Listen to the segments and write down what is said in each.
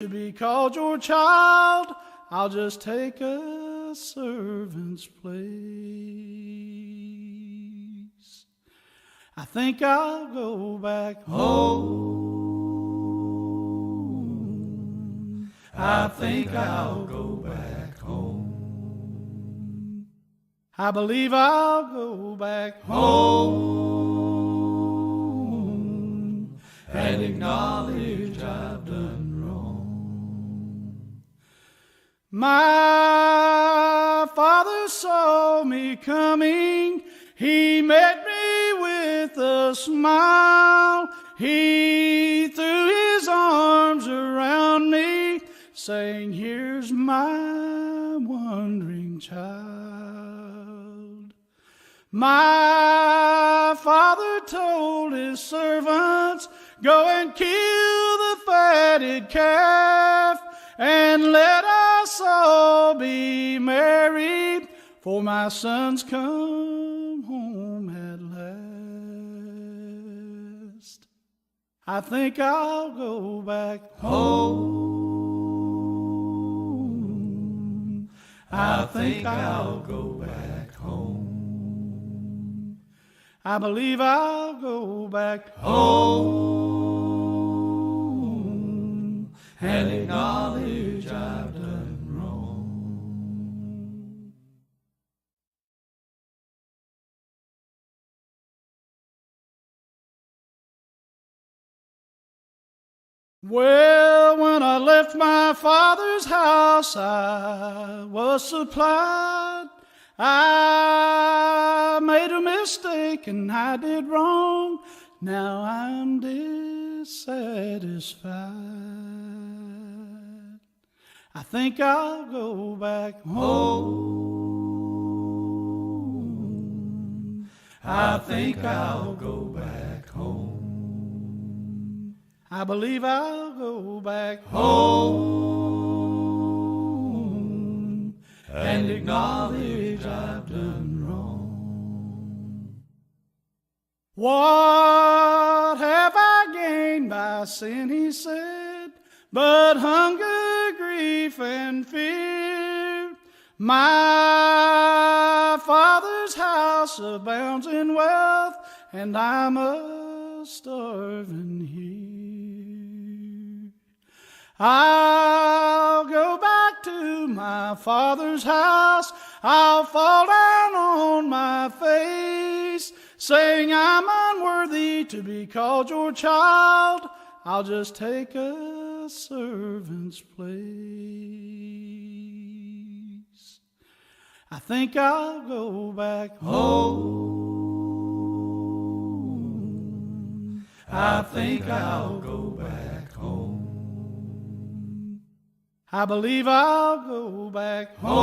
To be called your child, I'll just take a servant's place. I think I'll go back home. I think I'll go back home. I believe I'll go back home and acknowledge I've done wrong. My father saw me coming. He met me with a smile. He threw his arms around me, saying, "Here's my wandering child." My father told his servants, "Go and kill the fatted calf, and let us all be merry, for my son's come home at last." I think I'll go back home. I think I'll go back home. I believe I'll go back home and acknowledge I've done wrong. Well, when I left my father's house, I was supplied. I made a mistake and I did wrong. Now I'm dissatisfied. I think I'll go back home. I think I'll go back home. I believe I'll go back home and acknowledge I've done wrong. What have I gained by sin, he said, but hunger, grief, and fear? My father's house abounds in wealth, and I'm a starving here. I'll go back to my father's house. I'll fall down on my face, saying I'm unworthy to be called your child. I'll just take a servant's place. I think I'll go back home. I think I'll go back home. I believe I'll go back home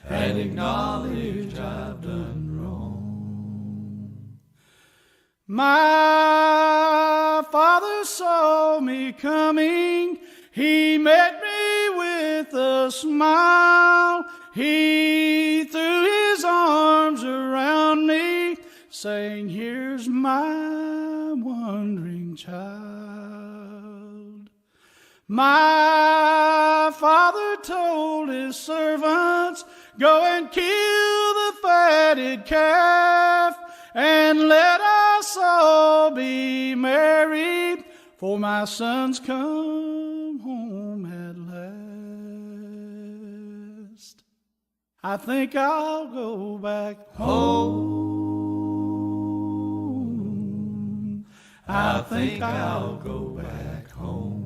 and acknowledge I've done wrong. My father saw me coming. He met me with a smile. He threw his arms around me, saying, "Here's my wandering child." My father told his servants, "Go and kill the fatted calf, and let us all be merry, for my son's come home at last." I think I'll go back home. I think I'll go back home.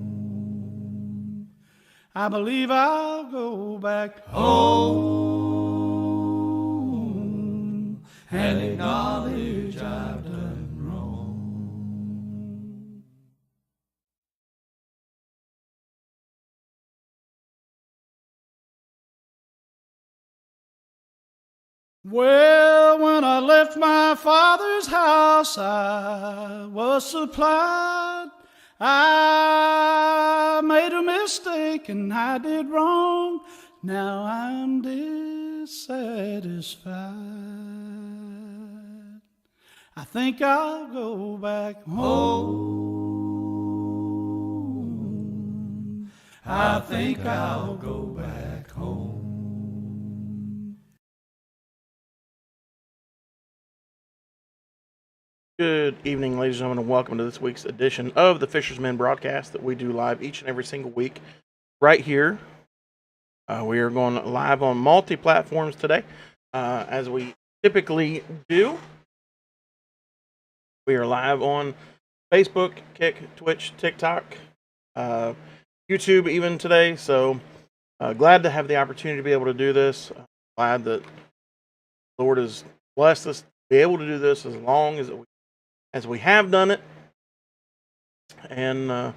I believe I'll go back home and acknowledge I've done wrong. Well, when I left my father's house, I was supplied. I made a mistake and I did wrong. Now I'm dissatisfied. I think I'll go back home. I think I'll go back home. Good evening, ladies and gentlemen, and welcome to this week's edition of the Fisher's broadcast that we do live each and every single week right here. We are going live on multi-platforms today, as we typically do. We are live on Facebook, Kick, Twitch, TikTok, YouTube even today. So glad to have the opportunity to be able to do this. Glad that the Lord has blessed us to be able to do this as long as we have done it. And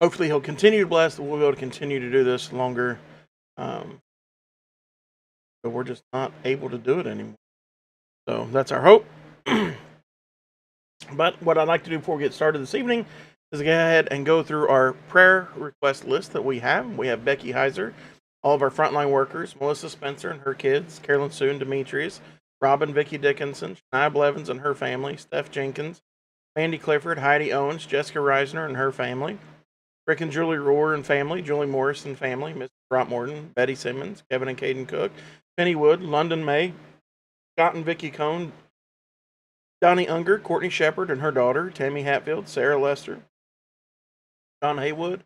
hopefully he'll continue to bless that we'll be able to continue to do this longer. But we're just not able to do it anymore. So that's our hope. But what I'd like to do before we get started this evening is go ahead and go through our prayer request list that we have. We have Becky Heiser, all of our frontline workers, Melissa Spencer and her kids, Carolyn Sue and Demetrius, Robin Vicky Dickinson, Shania Blevins and her family, Steph Jenkins, Mandy Clifford, Heidi Owens, Jessica Reisner and her family, Rick and Julie Rohr and family, Julie Morris and family, Mr. Throckmorton, Betty Simmons, Kevin and Caden Cook, Penny Wood, London May, Scott and Vicky Cohn, Donnie Unger, Courtney Shepard and her daughter, Tammy Hatfield, Sarah Lester, John Haywood,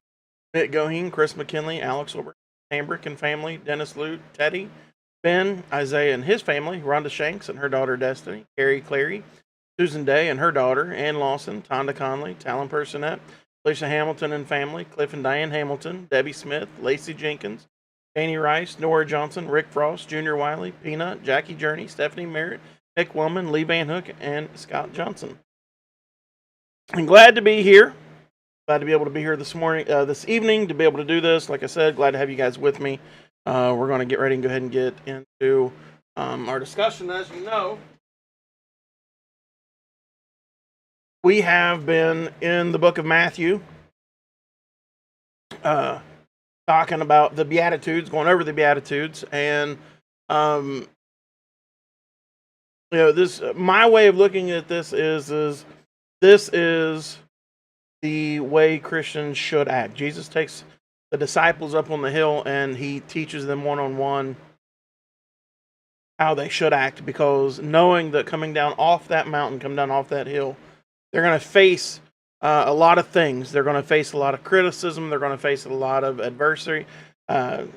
Nick Goheen, Chris McKinley, Alex Wilbur, Hambrick and family, Dennis Lute, Teddy, Ben, Isaiah and his family, Rhonda Shanks and her daughter Destiny, Carrie Clary, Susan Day and her daughter, Ann Lawson, Tonda Conley, Talon Personette, Lisa Hamilton and family, Cliff and Diane Hamilton, Debbie Smith, Lacey Jenkins, Janie Rice, Nora Johnson, Rick Frost, Junior Wiley, Peanut, Jackie Journey, Stephanie Merritt, Nick Woman, Lee Van Hook, and Scott Johnson. I'm glad to be here. Glad to be able to be here this evening, to be able to do this. Like I said, glad to have you guys with me. We're going to get ready and go ahead and get into our discussion. As you know, we have been in the book of Matthew, talking about the Beatitudes, going over the Beatitudes, and my way of looking at this is this is the way Christians should act. Jesus takes the disciples up on the hill and he teaches them one-on-one how they should act, because knowing that coming down off that mountain, coming down off that hill, they're going to face a lot of things. They're going to face a lot of criticism. They're going to face a lot of adversity. They're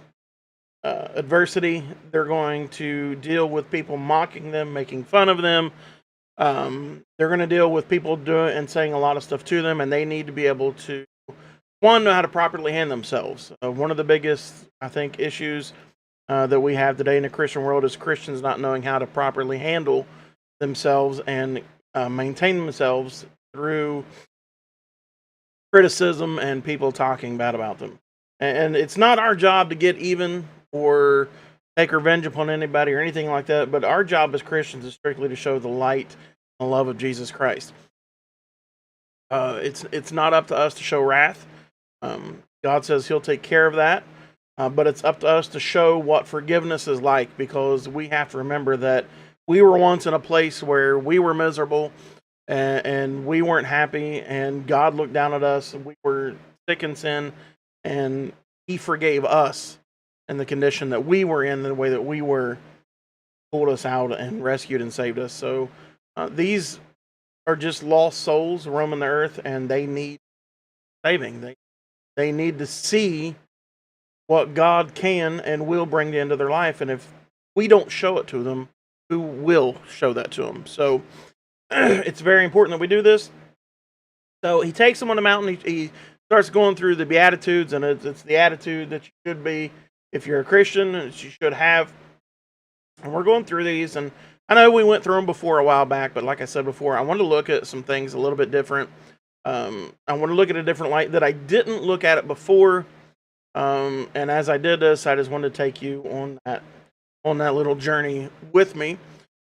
going to deal with people mocking them, making fun of them. They're going to deal with people doing and saying a lot of stuff to them, and they need to be able to, know how to properly handle themselves. One of the biggest, I think, issues that we have today in the Christian world is Christians not knowing how to properly handle themselves and maintain themselves through criticism and people talking bad about them. And it's not our job to get even or take revenge upon anybody or anything like that, but our job as Christians is strictly to show the light and love of Jesus Christ. It's not up to us to show wrath. God says he'll take care of that, but it's up to us to show what forgiveness is like, because we have to remember that we were once in a place where we were miserable and we weren't happy, and God looked down at us, and we were sick in sin, and he forgave us in the condition that we were in, the way that we were, pulled us out and rescued and saved us. So these are just lost souls roaming the earth, and they need saving. They need to see what God can and will bring into their life, and if we don't show it to them, who will show that to them? So it's very important that we do this. So he takes them on the mountain. He starts going through the Beatitudes, and it's the attitude that you should be if you're a Christian, and you should have. And we're going through these, and I know we went through them before a while back, but like I said before, I want to look at some things a little bit different. I want to look at a different light that I didn't look at it before. And as I did this, I just wanted to take you on that little journey with me.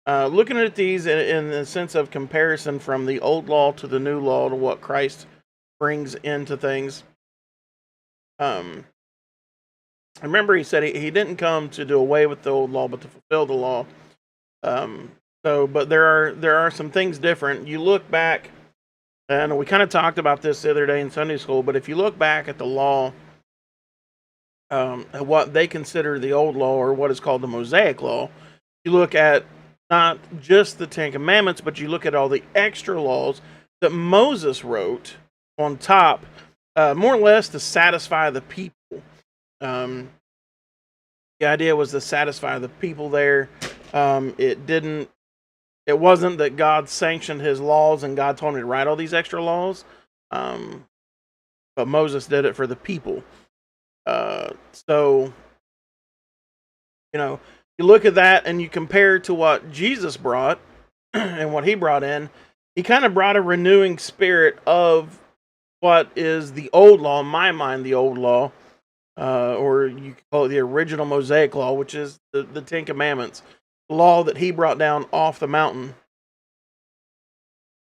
Looking at these in the sense of comparison from the old law to the new law, to what Christ brings into things. Remember, he said he didn't come to do away with the old law, but to fulfill the law. But there are some things different. You look back, and we kind of talked about this the other day in Sunday school, but if you look back at the law, what they consider the old law, or what is called the Mosaic law. You look at not just the Ten Commandments, but you look at all the extra laws that Moses wrote on top, more or less to satisfy the people. Um, the idea was to satisfy the people there. It wasn't that God sanctioned his laws and God told him to write all these extra laws, but Moses did it for the people. So, you look at that and you compare to what Jesus brought and what he brought in. He kind of brought a renewing spirit of what is the old law, in my mind, the old law, or you could call it the original Mosaic law, which is the Ten Commandments, the law that he brought down off the mountain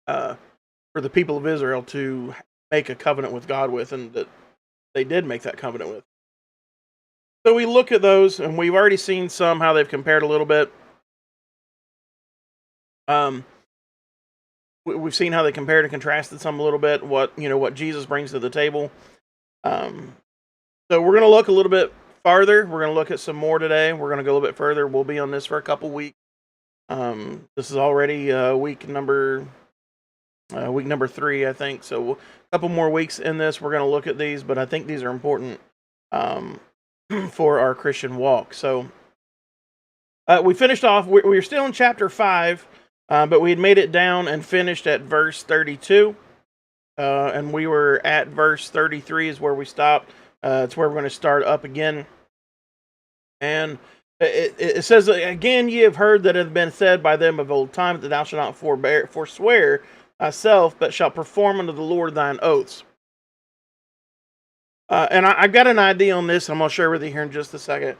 for the people of Israel to make a covenant with God with, and that they did make that covenant with. So we look at those, and we've already seen how they've compared a little bit. We've seen how they compared and contrasted some a little bit. What Jesus brings to the table. So we're going to look a little bit farther. We're going to look at some more today. We're going to go a little bit further. We'll be on this for a couple weeks. This is already week number 3, I think. So a couple more weeks in this. We're going to look at these, but I think these are important for our Christian walk. So we finished off. We were still in chapter 5, but we had made it down and finished at verse 32. And we were at verse 33 is where we stopped. It's where we're going to start up again. And it says, again, ye have heard that it hath been said by them of old time, that thou shalt not forswear thyself, but shalt perform unto the Lord thine oaths. And I've got an idea on this. I'm going to share with you here in just a second.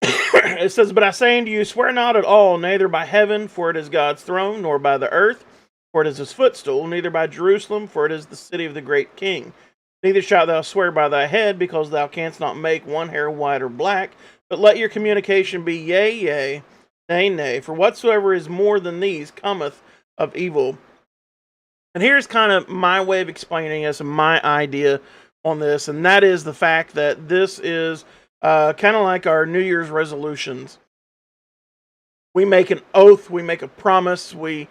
It says, but I say unto you, swear not at all, neither by heaven, for it is God's throne, nor by the earth, for it is his footstool, neither by Jerusalem, for it is the city of the great king. Neither shalt thou swear by thy head, because thou canst not make one hair white or black, but let your communication be yea, yea, nay, nay, for whatsoever is more than these cometh of evil. And here's kind of my way of explaining this, and my idea on this, and that is the fact that this is kind of like our New Year's resolutions. We make an oath, we make a promise, we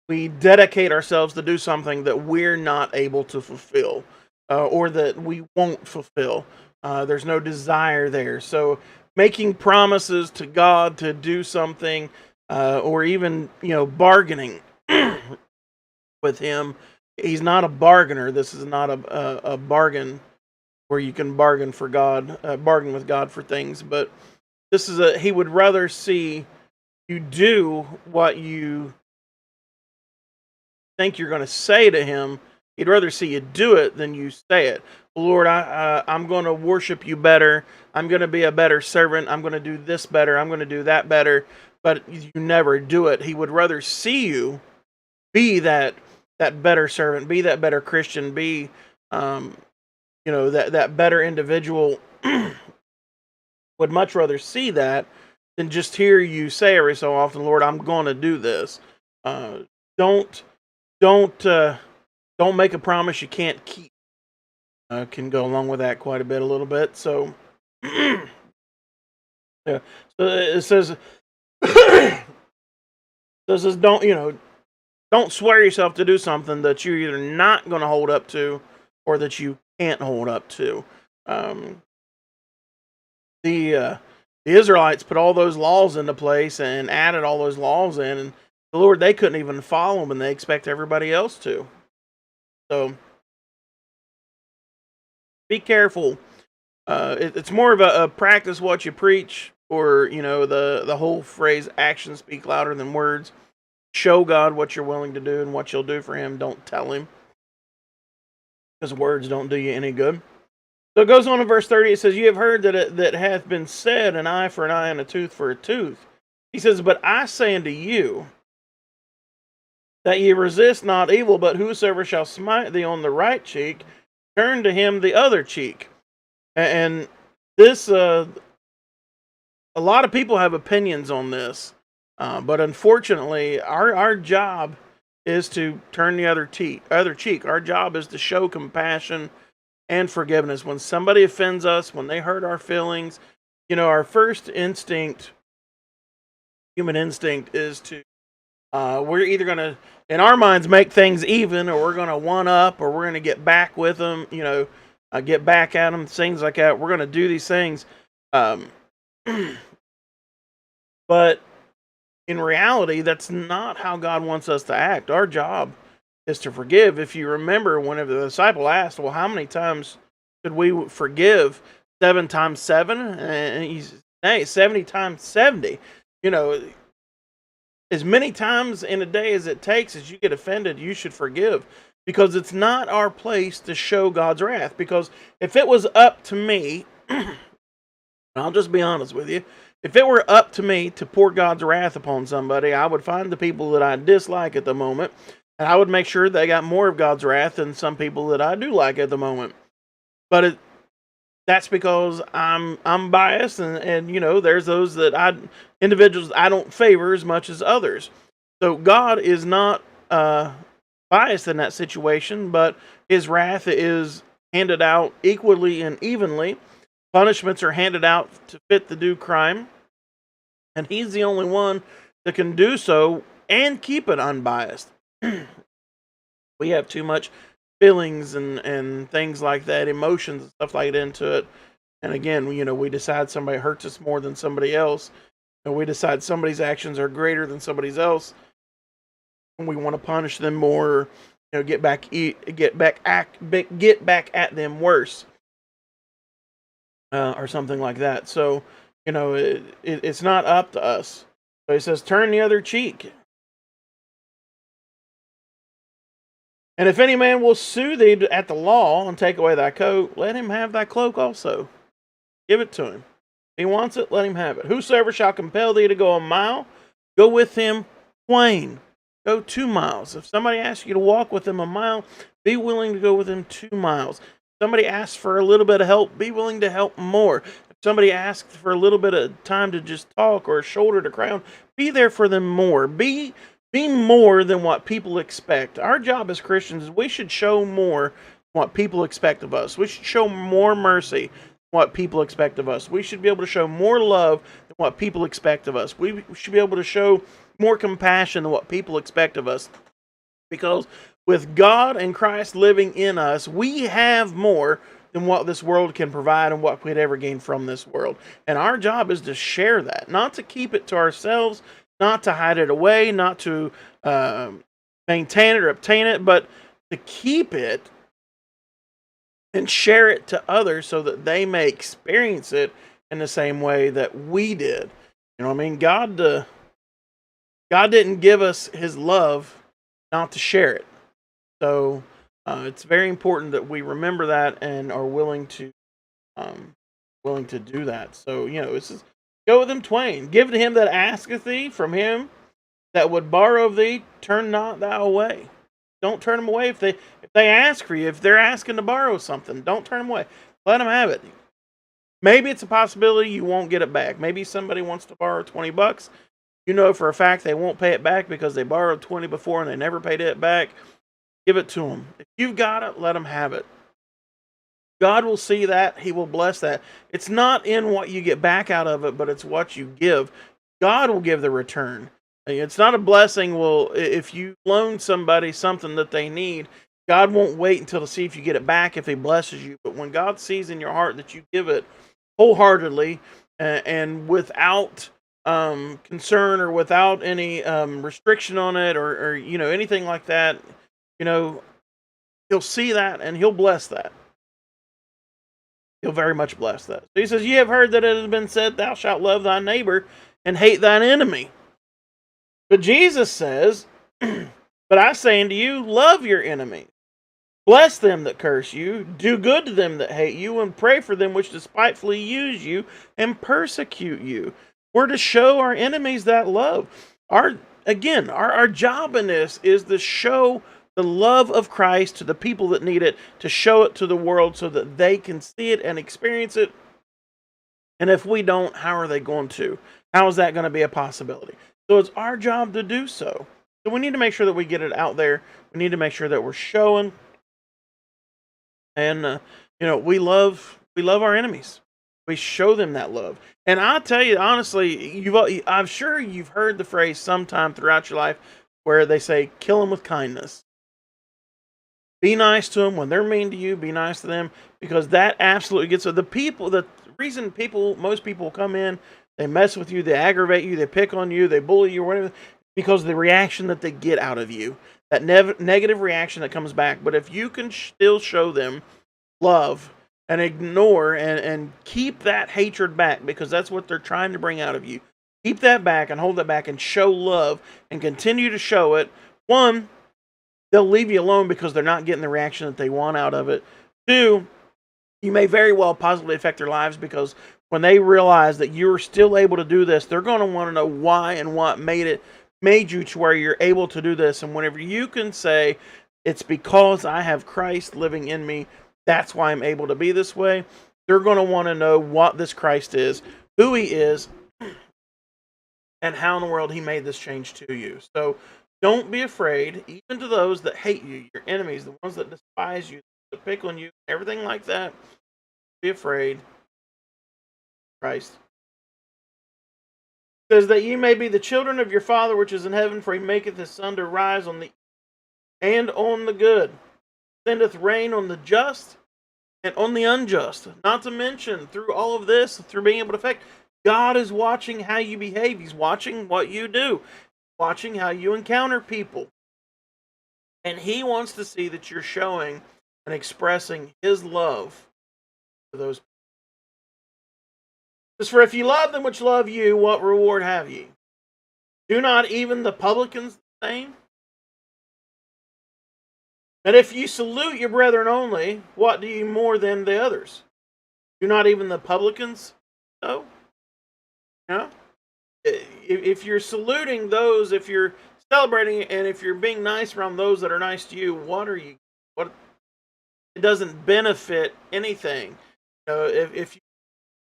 dedicate ourselves to do something that we're not able to fulfill, or that we won't fulfill. There's no desire there. So making promises to God to do something, or even bargaining with him. He's not a bargainer. This is not a bargain where you can bargain for God, bargain with God for things. But this is he would rather see you do what you think you're going to say to him. He'd rather see you do it than you say it. Lord, I'm going to worship you better. I'm going to be a better servant. I'm going to do this better. I'm going to do that better. But you never do it. He would rather see you be that better servant, be that better Christian, be that better individual. Would much rather see that than just hear you say every so often, Lord, I'm going to do this. Don't make a promise you can't keep. Can go along with that quite a little bit. So, yeah. So it says, don't swear yourself to do something that you're either not going to hold up to or that you can't hold up to. The Israelites put all those laws into place and added all those laws in, and the Lord, they couldn't even follow them, and they expect everybody else to. So be careful. It's more of a practice what you preach, or the whole phrase "actions speak louder than words." Show God what you're willing to do and what you'll do for him. Don't tell him, because words don't do you any good. So it goes on in verse 30. It says, "You have heard that hath been said, an eye for an eye and a tooth for a tooth." He says, "But I say unto you, that ye resist not evil, but whosoever shall smite thee on the right cheek, turn to him the other cheek." And this, a lot of people have opinions on this. But unfortunately, our job is to turn the other cheek. Our job is to show compassion, and forgiveness. When somebody offends us, when they hurt our feelings, our first instinct, human instinct, is to, we're either going to, in our minds, make things even, or we're going to one up, or we're going to get back with them, get back at them, things like that. We're going to do these things. But in reality, that's not how God wants us to act. Our job is to forgive. If you remember, whenever the disciple asked, well, how many times should we forgive? 7 times 7? And he's, hey, 70 times 70. As many times in a day as it takes as you get offended, you should forgive. Because it's not our place to show God's wrath. Because if it was up to me, I'll just be honest with you, if it were up to me to pour God's wrath upon somebody, I would find the people that I dislike at the moment, and I would make sure they got more of God's wrath than some people that I do like at the moment. But that's because I'm biased, and there's those individuals I don't favor as much as others. So God is not biased in that situation, but His wrath is handed out equally and evenly. Punishments are handed out to fit the due crime. And He's the only one that can do so and keep it unbiased. We have too much feelings and things like that, emotions and stuff like that into it. And again, we decide somebody hurts us more than somebody else. And we decide somebody's actions are greater than somebody's else. And we want to punish them more, get back at them worse. Or something like that. So, it's not up to us. So He says, turn the other cheek. And if any man will sue thee at the law and take away thy coat, let him have thy cloak also. Give it to him. If he wants it, let him have it. Whosoever shall compel thee to go a mile, go with him twain. Go 2 miles. If somebody asks you to walk with them a mile, be willing to go with them 2 miles. Somebody asks for a little bit of help, be willing to help more. If somebody asks for a little bit of time to just talk or a shoulder to cry on, be there for them more. Be more than what people expect. Our job as Christians is we should show more than what people expect of us. We should show more mercy than what people expect of us. We should be able to show more love than what people expect of us. We should be able to show more compassion than what people expect of us. Because with God and Christ living in us, we have more than what this world can provide and what we'd ever gain from this world. And our job is to share that, not to keep it to ourselves, not to hide it away, not to maintain it or obtain it, but to keep it and share it to others so that they may experience it in the same way that we did. God didn't give us His love not to share it. So it's very important that we remember that and are willing to do that. So it says, go with him twain. Give to him that asketh thee, from him that would borrow of thee, turn not thou away. Don't turn them away if they ask for you. If they're asking to borrow something, don't turn them away. Let them have it. Maybe it's a possibility you won't get it back. Maybe somebody wants to borrow $20. You know for a fact they won't pay it back because they borrowed 20 before and they never paid it back. Give it to them. If you've got it, let them have it. God will see that. He will bless that. It's not in what you get back out of it, but it's what you give. God will give the return. It's not a blessing. Well, if you loan somebody something that they need, God won't wait until to see if you get it back if He blesses you. But when God sees in your heart that you give it wholeheartely and without concern or without any restriction on it or anything like that, He'll see that and He'll bless that. He'll very much bless that. So He says, ye have heard that it has been said, thou shalt love thy neighbor and hate thine enemy. But Jesus says, but I say unto you, love your enemies. Bless them that curse you, do good to them that hate you, and pray for them which despitefully use you and persecute you. We're to show our enemies that love. Our job in this is to show the love of Christ to the people that need it, to show it to the world so that they can see it and experience it. And if we don't, how are they going to? How is that going to be a possibility? So it's our job to do so. So we need to make sure that we get it out there. We need to make sure that we're showing. And We love our enemies. We show them that love. And I tell you honestly, I'm sure you've heard the phrase sometime throughout your life where they say, "Kill them with kindness." Be nice to them when they're mean to you. Be nice to them, because that absolutely gets the people. The reason most people come in, they mess with you, they aggravate you, they pick on you, they bully you, or whatever, because of the reaction that they get out of you, that negative reaction that comes back. But if you can still show them love and ignore and keep that hatred back, because that's what they're trying to bring out of you. Keep that back and hold that back and show love and continue to show it. One, they'll leave you alone because they're not getting the reaction that they want out of it. Two, you may very well positively affect their lives, because when they realize that you're still able to do this, they're going to want to know why and what made you to where you're able to do this. And whenever you can say, it's because I have Christ living in me, that's why I'm able to be this way, they're going to want to know what this Christ is, who he is, and how in the world he made this change to you. So don't be afraid, even to those that hate you, your enemies, the ones that despise you, that pick on you, everything like that. Be afraid. Christ says that ye may be the children of your Father which is in heaven, for he maketh his sun to rise on the and on the good, sendeth rain on the just and on the unjust. Not to mention, through all of this, through being able to affect, God is watching how you behave. He's watching what you do, watching how you encounter people. And he wants to see that you're showing and expressing his love to those people. As for if you love them which love you, what reward have ye? Do not even the publicans the same? And if you salute your brethren only, what do you more than the others? Do not even the publicans so? No? If you're saluting those, if you're celebrating, and if you're being nice around those that are nice to you, what it doesn't benefit anything. If you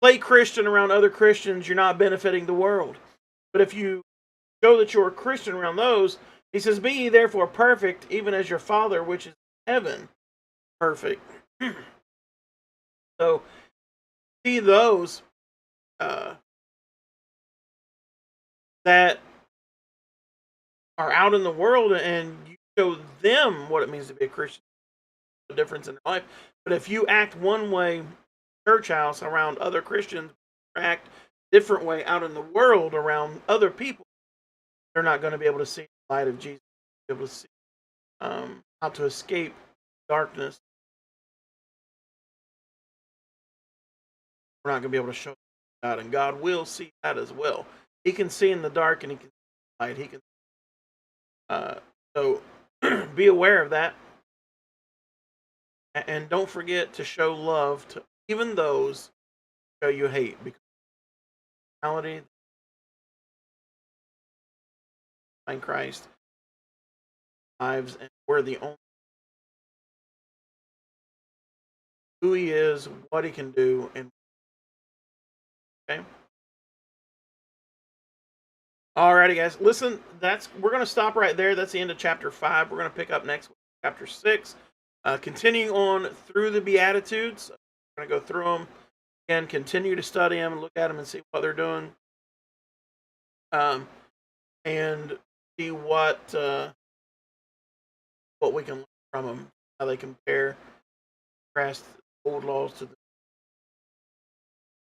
play Christian around other Christians, you're not benefiting the world. But if you show that you're a Christian around those, he says, be ye therefore perfect, even as your Father which is in heaven perfect. So see those that are out in the world, and you show them what it means to be a Christian, the difference in their life. But if you act one way, church house, around other Christians, act different way out in the world around other people, they're not going to be able to see the light of Jesus, be able to see how to escape darkness. We're not going to be able to show God, and God will see that as well. He can see in the dark, and he can see in the light. He can. So be aware of that, and don't forget to show love to even those who show you hate, because reality, in Christ lives, and we're the only who he is, what he can do, and okay. Alrighty, guys. Listen, we're going to stop right there. That's the end of chapter 5. We're going to pick up next week, chapter 6, continuing on through the Beatitudes. We're going to go through them and continue to study them and look at them and see what they're doing, and see what we can learn from them, how they compare, contrast old laws to a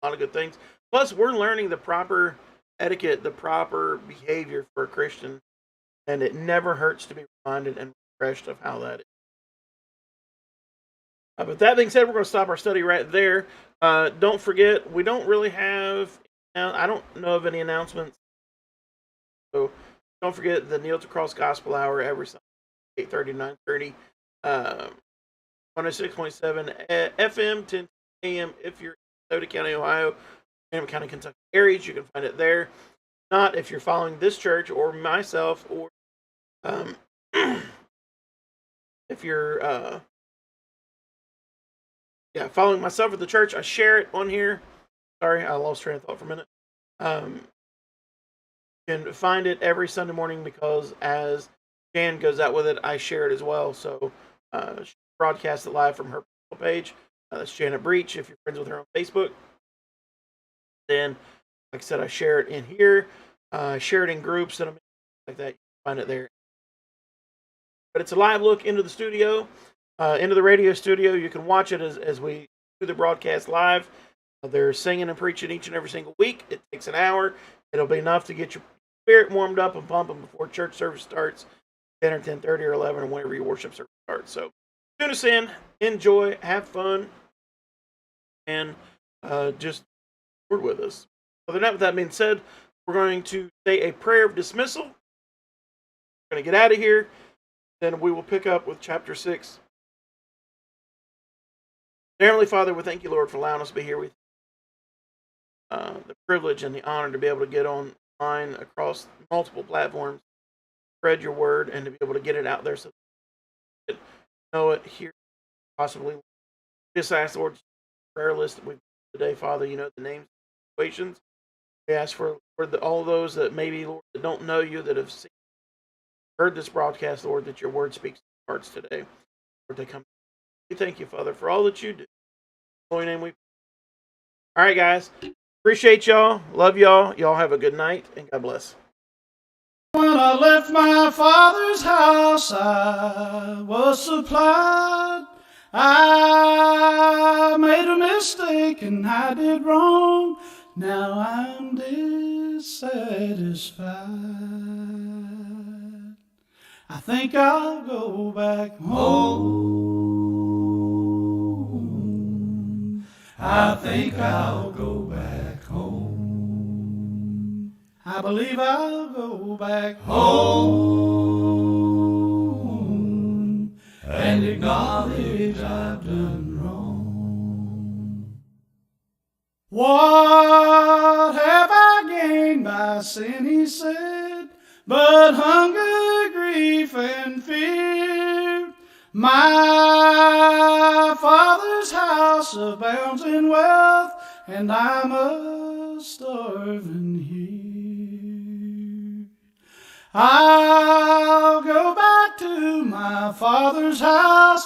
lot of good things. Plus, we're learning the proper etiquette, the proper behavior for a Christian, and it never hurts to be reminded and refreshed of how that is. But that being said, we're going to stop our study right there. Don't forget, we don't really have, I don't know of any announcements. So don't forget the Kneel to Cross Gospel Hour every Sunday, 8:30 to 9:30. 106.7 FM, 10 AM if you're in Minnesota County, Ohio, and County, Kentucky areas. You can find it there. Not if you're following this church or myself, or if you're following myself or the church, I share it on here. Sorry, I lost train of thought for a minute. You can find it every Sunday morning, because as Jan goes out with it, I share it as well. So she broadcasts it live from her page. That's Janet Breach. If you're friends with her on Facebook, then, like I said, I share it in here. Share it in groups and like that. You can find it there. But it's a live look into the studio, into the radio studio. You can watch it as we do the broadcast live. They're singing and preaching each and every single week. It takes an hour. It'll be enough to get your spirit warmed up and pumping before church service starts, 10 or 10:30 or 11, or whenever your worship service starts. So tune us in, enjoy, have fun, and just work with us. Other than that, with that being said, we're going to say a prayer of dismissal. We're going to get out of here. Then we will pick up with chapter 6. Dear Heavenly Father, we thank you, Lord, for allowing us to be here with the privilege and the honor to be able to get online across multiple platforms, spread your word, and to be able to get it out there so that we know it, hear, possibly. Just ask, Lord, prayer list that we've today, Father, you know the names, situations. We ask for all those that maybe, Lord, that don't know you, that have heard this broadcast, Lord, that your word speaks to their hearts today. Lord, they come. We thank you, Father, for all that you do. In your name we. All right, guys. Appreciate y'all. Love y'all. Y'all have a good night, and God bless. When I left my father's house, I was supplied. I made a mistake and I did wrong. Now I'm dissatisfied. I think I'll go back home. I think I'll go back home. I believe I'll go back home and acknowledge I've done wrong. What have I gained by sin, he said, but hunger, grief, and fear? My Father's house abounds in wealth, and I'm a starving here. I'll go back to my Father's house.